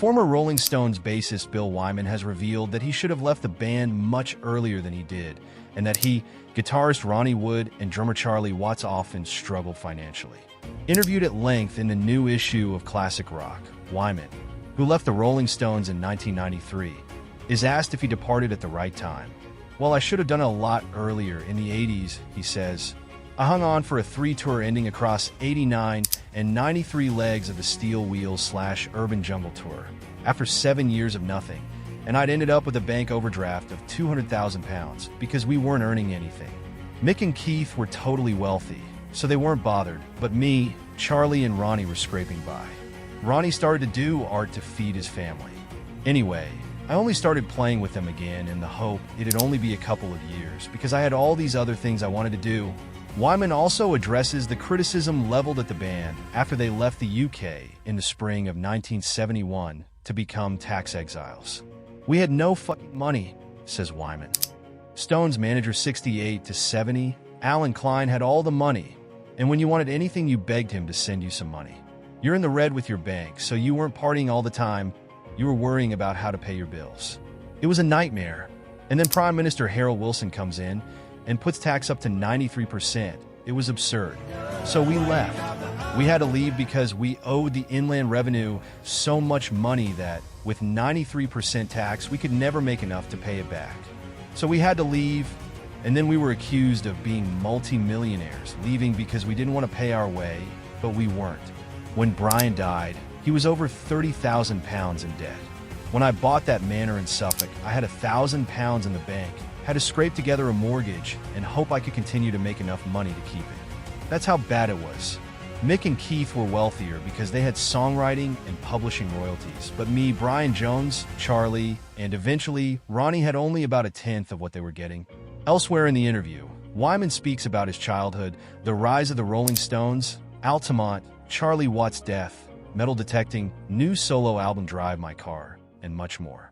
Former Rolling Stones bassist Bill Wyman has revealed that he should have left the band much earlier than he did, and that he, guitarist Ronnie Wood, and drummer Charlie Watts often struggled financially. Interviewed at length in the new issue of Classic Rock, Wyman, who left the Rolling Stones in 1993, is asked if he departed at the right time. "Well, I should have done it a lot earlier, in the 80s, he says. "I hung on for a 3-tour ending across 89 and 93 legs of the Steel Wheels/Urban Jungle Tour, after 7 years of nothing, and I'd ended up with a bank overdraft of £200,000 because we weren't earning anything. Mick and Keith were totally wealthy, so they weren't bothered, but me, Charlie, and Ronnie were scraping by. Ronnie started to do art to feed his family. Anyway, I only started playing with them again in the hope it'd only be a couple of years because I had all these other things I wanted to do." Wyman also addresses the criticism leveled at the band after they left the UK in the spring of 1971 to become tax exiles. "We had no fucking money," says Wyman. Stones manager 68 to 70, Alan Klein, had all the money, and when you wanted anything you begged him to send you some money. You're in the red with your bank, so you weren't partying all the time, you were worrying about how to pay your bills. It was a nightmare. And then Prime Minister Harold Wilson comes in and puts tax up to 93%. It was absurd. So we left. We had to leave because we owed the Inland Revenue so much money that, with 93% tax, we could never make enough to pay it back. So we had to leave, and then we were accused of being multi-millionaires, leaving because we didn't want to pay our way, but we weren't. When Brian died, he was over £30,000 in debt. When I bought that manor in Suffolk, I had £1,000 in the bank, had to scrape together a mortgage, and hope I could continue to make enough money to keep it. That's how bad it was. Mick and Keith were wealthier because they had songwriting and publishing royalties, but me, Brian Jones, Charlie, and eventually Ronnie had only about a tenth of what they were getting." Elsewhere in the interview, Wyman speaks about his childhood, the rise of the Rolling Stones, Altamont, Charlie Watts' death, metal detecting, new solo album Drive My Car, and much more.